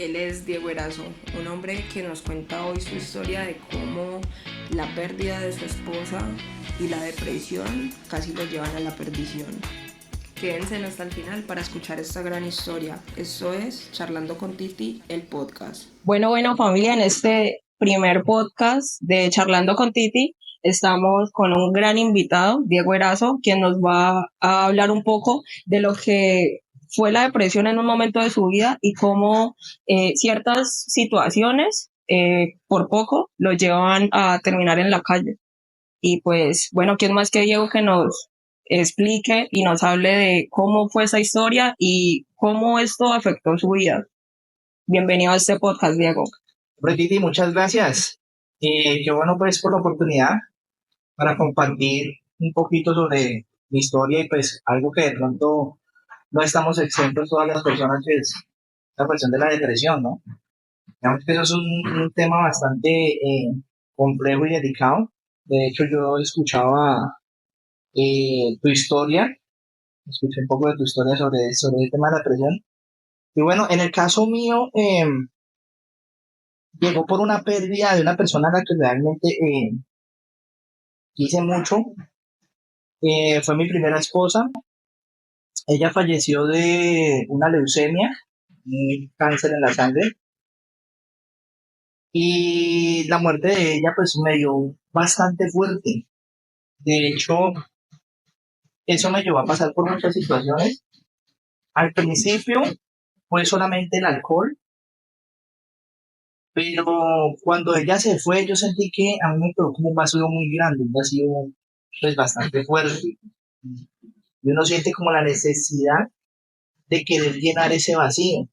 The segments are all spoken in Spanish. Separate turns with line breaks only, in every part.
Él es Diego Erazo, un hombre que nos cuenta hoy su historia de cómo la pérdida de su esposa y la depresión casi lo llevan a la perdición. Quédense hasta el final para escuchar esta gran historia. Esto es Charlando con Titi, el podcast. Bueno, familia, en este primer podcast de Charlando con Titi estamos con un gran invitado, Diego Erazo, quien nos va a hablar un poco de lo que fue la depresión en un momento de su vida y cómo ciertas situaciones por poco lo llevan a terminar en la calle. Y pues, bueno, ¿quién más que Diego que nos explique y nos hable de cómo fue esa historia y cómo esto afectó su vida? Bienvenido a este podcast, Diego.
Hombre, Titi, muchas gracias. Qué bueno pues por la oportunidad para compartir un poquito sobre mi historia y pues algo que de pronto no estamos exentos todas las personas, que es la cuestión de la depresión, ¿no? Digamos que eso es un tema bastante complejo y delicado. De hecho, yo escuchaba tu historia, escuché un poco de tu historia sobre el tema de la depresión. Y bueno, en el caso mío, llegó por una pérdida de una persona a la que realmente quise mucho. Fue mi primera esposa. Ella falleció de una leucemia, un cáncer en la sangre, y la muerte de ella pues me dio bastante fuerte. De hecho, eso me llevó a pasar por muchas situaciones. Al principio fue solamente el alcohol, pero cuando ella se fue yo sentí que a mí me quedó como un vacío muy grande, un vacío pues bastante fuerte. Y uno siente como la necesidad de querer llenar ese vacío.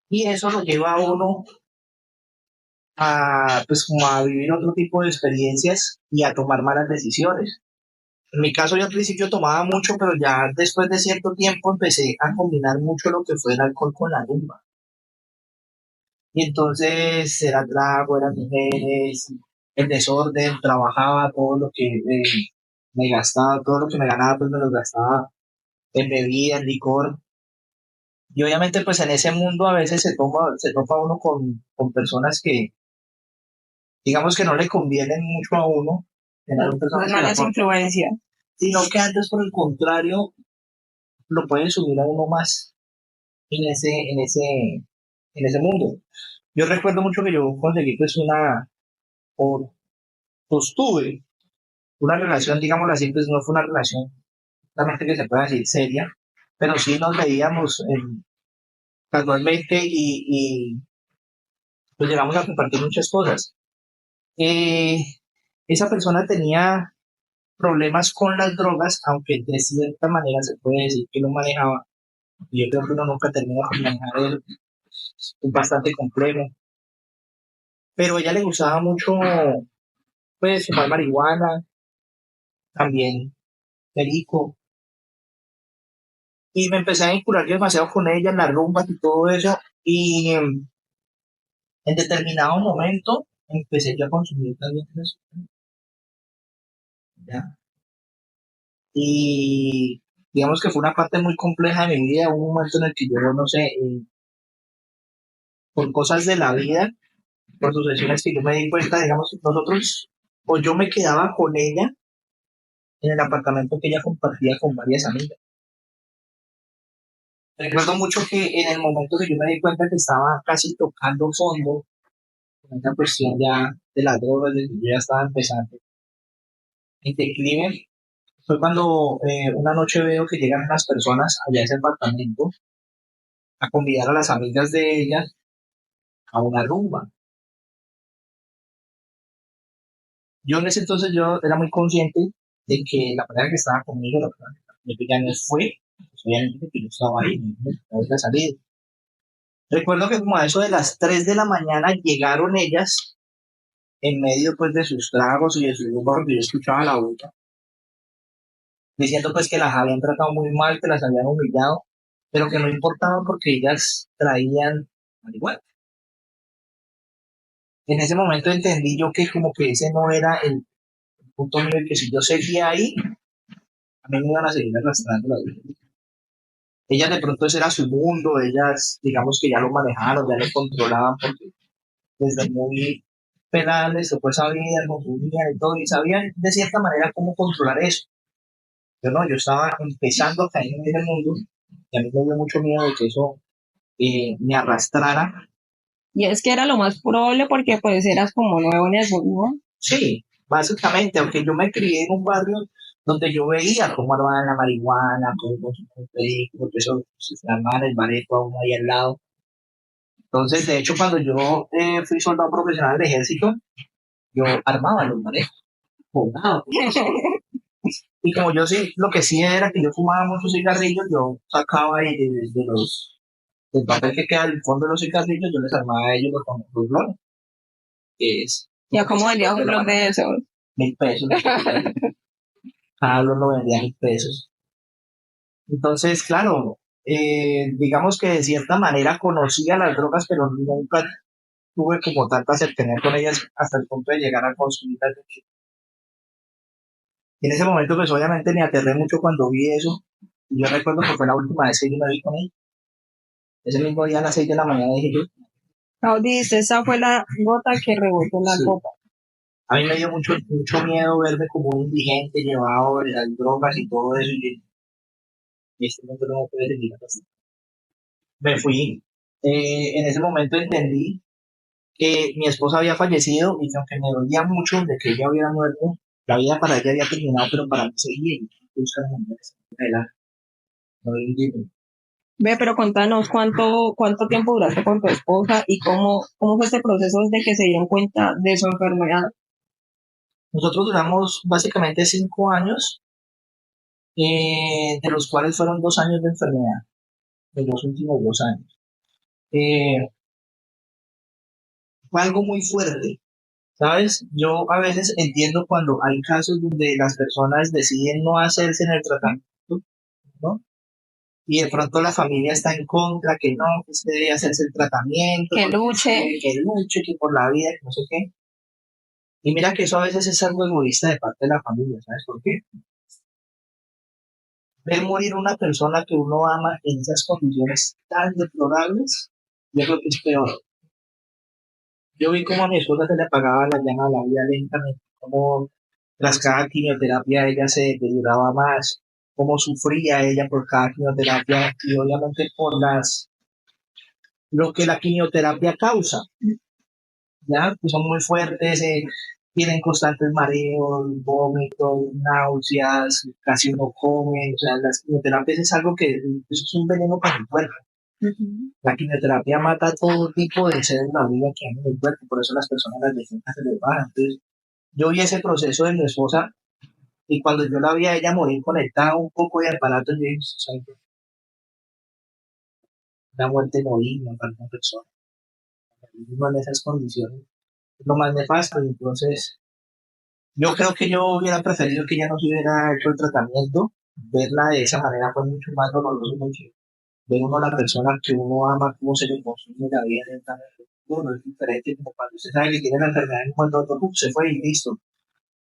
Y eso lo lleva a uno a, pues, como a vivir otro tipo de experiencias y a tomar malas decisiones. En mi caso, yo al principio tomaba mucho, pero ya después de cierto tiempo empecé a combinar mucho lo que fue el alcohol con la rumba. Y entonces era trago, eran mujeres, el desorden, trabajaba, todo lo que me gastaba, todo lo que me ganaba, pues me lo gastaba en bebida, en licor. Y obviamente, pues en ese mundo a veces se topa uno con personas que, digamos que no le convienen mucho a uno, tener personas que
Malas influencias.
sino que antes por el contrario lo pueden subir a uno más en ese mundo. Yo recuerdo mucho que yo conseguí pues o sostuve una relación, digámoslo así, pues no fue una relación realmente que se pueda decir seria, pero sí nos veíamos casualmente y pues llegamos a compartir muchas cosas. Eh, Esa persona tenía problemas con las drogas, aunque de cierta manera se puede decir que lo manejaba. Yo creo que uno nunca termina de manejar él, es bastante complejo. Pero a ella le gustaba mucho, pues, fumar marihuana, también perico. Y me empecé a vincular demasiado con ella en las rumbas y todo eso. Y en determinado momento empecé yo a consumir también eso, ¿ya? Y digamos que fue una parte muy compleja de mi vida, un momento en el que yo, no sé, por cosas de la vida, por sucesiones que yo me di cuenta, digamos, nosotros, o yo me quedaba con ella en el apartamento que ella compartía con varias amigas. Recuerdo mucho que en el momento que yo me di cuenta que estaba casi tocando fondo con esta cuestión ya de las drogas, de que yo ya estaba empezando en declive, fue cuando una noche veo que llegan unas personas allá a ese apartamento a convidar a las amigas de ella a una rumba. Yo en ese entonces yo era muy consciente de que la persona que estaba conmigo, la persona que ya no fue, pues obviamente que yo estaba ahí, no había salido. Recuerdo que como a eso de las 3 de la mañana llegaron ellas en medio pues de sus tragos y de su rumba, porque yo escuchaba la boca, diciendo pues que las habían tratado muy mal, que las habían humillado, pero que no importaba porque ellas traían marihuana. En ese momento entendí yo que como que ese no era el punto mío, y que si yo seguía ahí, a mí me iban a seguir arrastrando la vida. ellas de pronto ese era su mundo, ellas digamos que ya lo manejaron, ya lo controlaban, porque desde muy penales, después sabían, consumían y todo, y sabían de cierta manera cómo controlar eso. Yo no, yo estaba empezando a caer en ese mundo y a mí me dio mucho miedo de que eso me arrastrara.
Y es que era lo más probable porque pues eras como nuevo en eso, ¿no?
Sí, básicamente, aunque yo me crié en un barrio donde yo veía cómo armaban la marihuana, cómo consumían perico, porque eso se armaban el bareto a uno ahí al lado. Entonces, de hecho, cuando yo fui soldado profesional del ejército, yo armaba los baretos, soldado. Y como yo sí, lo que sí era que yo fumaba muchos cigarrillos, yo sacaba ahí de los, del papel que queda al fondo de los cigarrillos, yo les armaba a ellos los blones, que es
Ya como vendía un blog de eso.
1.000 pesos. Cada blon lo vendía a 1.000 pesos. Entonces, claro, digamos que de cierta manera conocía las drogas, pero nunca tuve como tanta cercanía con ellas hasta el punto de llegar a consumirlas. Y en ese momento, pues obviamente me aterré mucho cuando vi eso. Y yo recuerdo que fue la última vez que yo me vi con ella. Ese mismo día a las 6 de la mañana dije yo,
No, dice, esa fue la gota que rebotó la
sí.
copa.
A mí me dio mucho miedo verme como un indigente llevado de las drogas y todo eso. Y este mundo no puede seguir así. Me fui. En ese momento entendí que mi esposa había fallecido y que aunque me dolía mucho de que ella hubiera muerto, la vida para ella había terminado, pero para mí seguía. Y buscar mujeres adelante. No hay un límite.
Ve, pero contanos cuánto tiempo duraste con tu esposa y cómo fue este proceso desde que se dieron cuenta de su enfermedad.
Nosotros duramos básicamente 5 años, de los cuales fueron 2 años de enfermedad, de los últimos 2 años. Eh, Fue algo muy fuerte, ¿sabes? Yo a veces entiendo cuando hay casos donde las personas deciden no hacerse en el tratamiento, ¿no? Y de pronto la familia está en contra, que no, que se debe hacerse el tratamiento, que por la vida, que no sé qué. Y mira que eso a veces es algo egoísta de parte de la familia, ¿sabes por qué? Ver morir una persona que uno ama en esas condiciones tan deplorables, yo creo que es peor. Yo vi cómo a mi esposa se le apagaba la llama de la vida lentamente, cómo tras cada quimioterapia ella se deterioraba más, cómo sufría ella por cada quimioterapia y obviamente por lo que la quimioterapia causa, ¿ya? Que son muy fuertes, tienen constantes mareos, vómitos, náuseas, casi no comen, o sea, las quimioterapias es algo que eso es un veneno para el cuerpo. La quimioterapia mata todo tipo de células vivas que hay en el cuerpo, por eso las personas las defensas se les bajan. Entonces, yo vi ese proceso de mi esposa y cuando yo la vi a ella morir conectada un poco de aparato, yo dije, "O sea, la muerte no digna para una persona, mismo en esas condiciones, es lo más nefasto". Y entonces, yo creo que yo hubiera preferido que ella no se hubiera hecho el tratamiento, verla de esa manera fue mucho más doloroso, mucho ver uno a la persona que uno ama, cómo se le consume la vida lentamente. Bueno, es diferente como cuando usted sabe que tiene la enfermedad en cuanto otro, se fue y listo.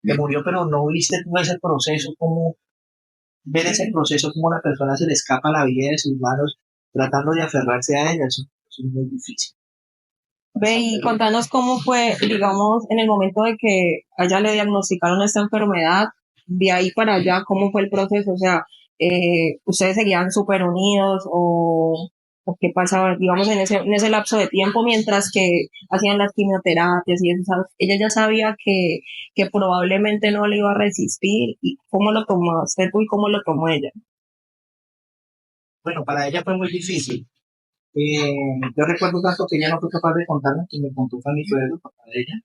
Le murió, pero no viste todo ese proceso, cómo ver ese proceso, cómo la persona se le escapa la vida de sus manos tratando de aferrarse a ella, eso es muy difícil.
Ve y contanos cómo fue, digamos, en el momento de que a ella le diagnosticaron esta enfermedad, de ahí para allá, cómo fue el proceso, o sea, ustedes seguían súper unidos o qué pasaba, digamos, en ese lapso de tiempo mientras que hacían las quimioterapias y eso, ¿sabes? Ella ya sabía que probablemente no le iba a resistir y cómo lo tomó usted tú y cómo lo tomó ella.
Bueno, para ella fue muy difícil. Yo recuerdo tanto que ella no fue capaz de contarme, que me contó fue mi suegro, papá de ella.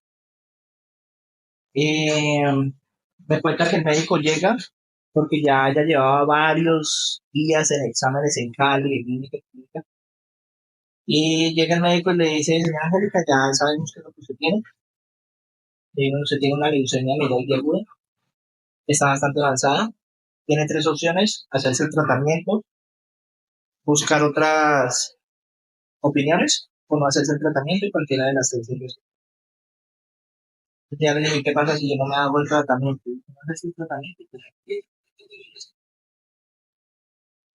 Me cuenta que el médico llega porque ya llevaba varios días en exámenes en Cali, en clínica. Y llega el médico y le dice, señora Angélica, ya sabemos qué es lo que usted tiene. Usted tiene una leucemia amiloide aguda, está bastante avanzada. Tiene tres opciones: hacerse el tratamiento, buscar otras opiniones, o no hacerse el tratamiento y cualquiera de las tres opciones. Ya le dije, ¿qué pasa si yo no me hago el tratamiento? No haces el tratamiento.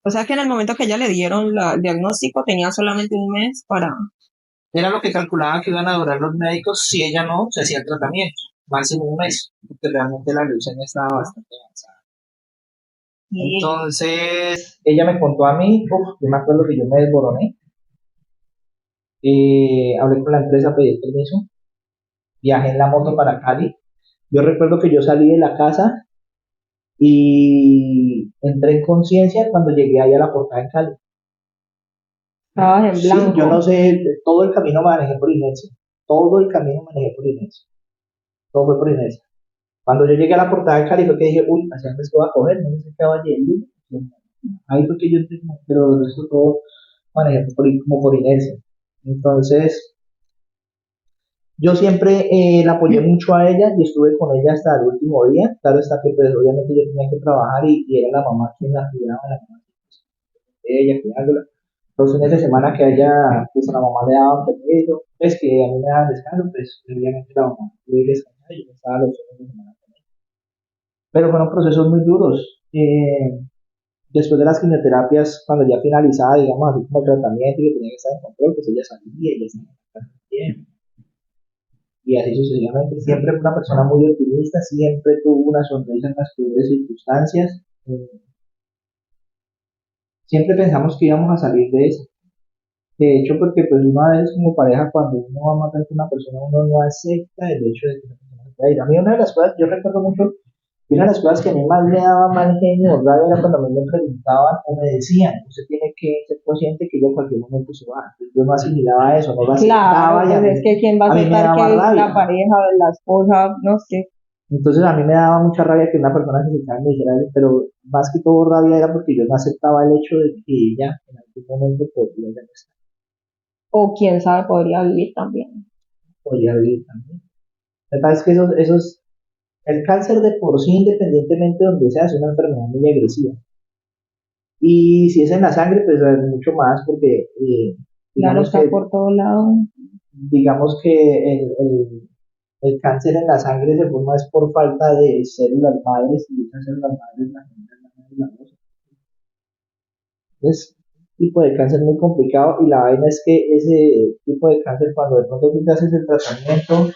Pues,
O sea que en el momento que ella le dieron el diagnóstico tenía solamente un mes para...
Era lo que calculaban que iban a durar los médicos si ella no se hacía el tratamiento, máximo un mes, porque realmente la leucemia estaba bastante avanzada.
Y
Entonces, ella me contó a mí, yo me acuerdo que yo me desboroné, hablé con la empresa, pedí el permiso, viajé en la moto para Cali. Yo recuerdo que yo salí de la casa y entré en conciencia cuando llegué ahí a la portada en Cali.
estabas en
Sí,
blanco.
yo no sé, todo el camino manejé por inercia, todo el camino manejé por inercia, todo fue por inercia. Cuando yo llegué a la portada de Cali fue que dije, uy, ¿hacia dónde estoy a coger? No sé qué va a llegar. Ahí fue que yo entré, pero eso todo manejé como por inercia. Entonces, yo siempre la apoyé mucho a ella y estuve con ella hasta el último día. Claro está que pues obviamente yo tenía que trabajar y era la mamá quien la cuidaba, la mamá de ella, cuidándola. Los fines de semana que a ella, pues a la mamá le daban permiso, pues que a mí me daban descanso, pues obviamente la mamá tuve que descansar y yo estaba los fines de semana con ella. Pero fueron procesos muy duros. Después de las quimioterapias, cuando ya finalizaba, digamos, así como el tratamiento y que tenía que estar en control, pues ella salía, ella estaba en casa bien, y así sucesivamente. Siempre fue una persona muy optimista, siempre tuvo una sonrisa en las peores circunstancias. Siempre pensamos que íbamos a salir de eso. De hecho, porque pues una vez como pareja, cuando uno va a matar a una persona, uno no acepta el hecho de que la persona se pueda ir. A mí una de las cosas, yo recuerdo mucho, y una de las cosas que a mí más me daba mal genio o rabia era cuando a mí me preguntaban o me decían, usted tiene que ser consciente que yo en cualquier momento se va. Entonces, yo no asimilaba eso, no lo aceptaba.
Claro,
Y a
pues
mí,
es que quién va a
a mí me
aceptar
daba
que
rabia.
la pareja, la esposa, no sé.
Entonces a mí me daba mucha rabia que una persona que se acercara y me dijera eso, pero más que todo rabia era porque yo no aceptaba el hecho de que ella en algún momento
O quién sabe, podría vivir también.
podría vivir también. Me parece que el cáncer de por sí, independientemente de donde sea, es una enfermedad muy agresiva. Y si es en la sangre, pues es mucho más, porque
Claro,
digamos
está
que,
por todo lado.
digamos que el cáncer en la sangre se forma es por falta de células madres y esas células madres las generan las glándulas. Es un tipo de cáncer muy complicado y la vaina es que ese tipo de cáncer cuando de pronto tú te haces el tratamiento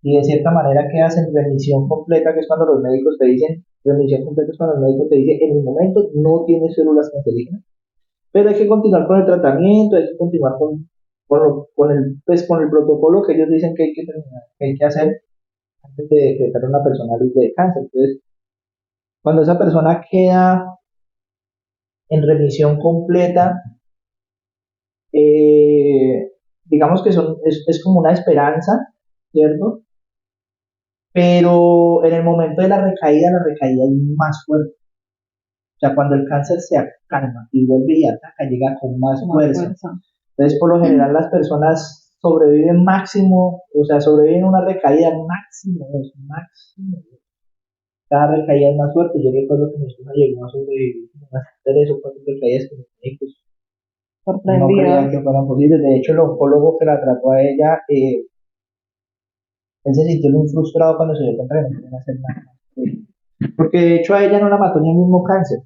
y de cierta manera quedas en remisión completa, que es cuando los médicos te dicen, remisión completa es cuando el médico te dice, en el momento no tienes células cancerígenas, pero hay que continuar con el tratamiento, hay que continuar con el protocolo que ellos dicen que hay que terminar, que hay que hacer antes de decretar a una persona libre de cáncer. Entonces, cuando esa persona queda en remisión completa, eh, digamos que es como una esperanza, ¿cierto? Pero en el momento de la recaída es más fuerte. O sea, cuando el cáncer se calma y vuelve y ataca, llega con más fuerza. Entonces, por lo general, las personas sobreviven máximo, o sea, sobreviven una recaída máximo, máximo. Cada recaída es más fuerte. Yo recuerdo que mi esposa llegó a sobrevivir como unas 3 o 4 recaídas que los médicos no creían que fueran posibles. De hecho, el oncólogo que la trató a ella, él se sintió muy frustrado cuando se dio cuenta que no podían hacer nada. Porque de hecho a ella no la mató ni el mismo cáncer.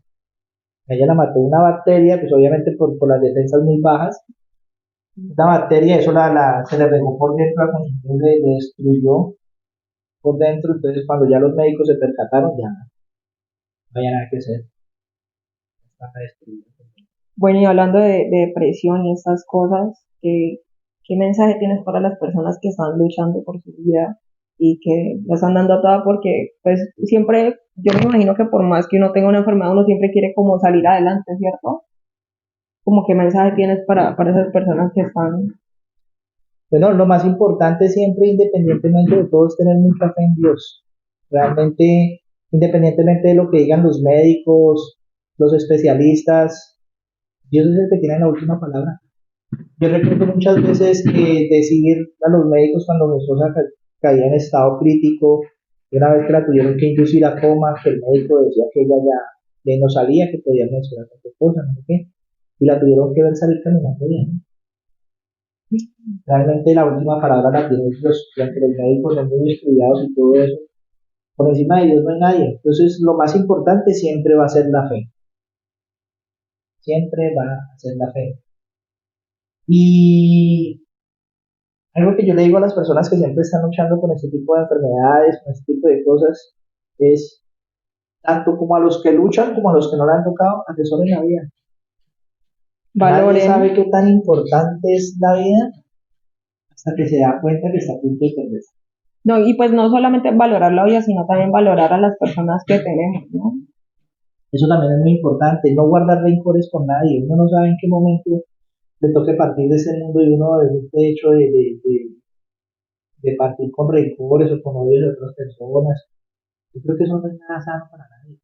A ella la mató una bacteria, pues obviamente por las defensas muy bajas. Esta bacteria, eso se le regó por dentro, la consumió, le destruyó por dentro. Entonces, cuando ya los médicos se percataron, ya no había nada que hacer. Estaba destruido.
Bueno, y hablando de depresión y estas cosas, ¿qué mensaje tienes para las personas que están luchando por su vida y que la están dando a toda? Porque, pues, siempre, yo me imagino que por más que uno tenga una enfermedad, uno siempre quiere como salir adelante, ¿cierto? Como qué mensaje tienes para esas personas que están...
Bueno, lo más importante siempre, independientemente de todo, es tener mucha fe en Dios. Realmente, independientemente de lo que digan los médicos, los especialistas, Dios es el que tiene la última palabra. Yo recuerdo muchas veces decir a los médicos cuando mi esposa caía en estado crítico, y una vez que la tuvieron que inducir a coma, que el médico decía que ella ya no salía, que podía mencionar cualquier cosa, no sé qué, y la tuvieron que ver salir caminando bien. Realmente la última palabra la tienen aunque los médicos son muy estudiados y todo eso. Por encima de Dios no hay nadie. Entonces, lo más importante siempre va a ser la fe. siempre va a ser la fe. Y algo que yo le digo a las personas que siempre están luchando con este tipo de enfermedades, con este tipo de cosas, es tanto como a los que luchan como a los que no le han tocado, atesoren la vida. Nadie
Valoren.
sabe qué tan importante es la vida hasta que se da cuenta que está a punto de perderse.
No, y pues no solamente valorar la vida, sino también valorar a las personas que tenemos, ¿no?
Eso también es muy importante, no guardar rencores con nadie. Uno no sabe en qué momento le toque partir de ese mundo y uno de este hecho de partir con rencores o con odios de otras personas. Yo creo que eso no es nada sano para nadie.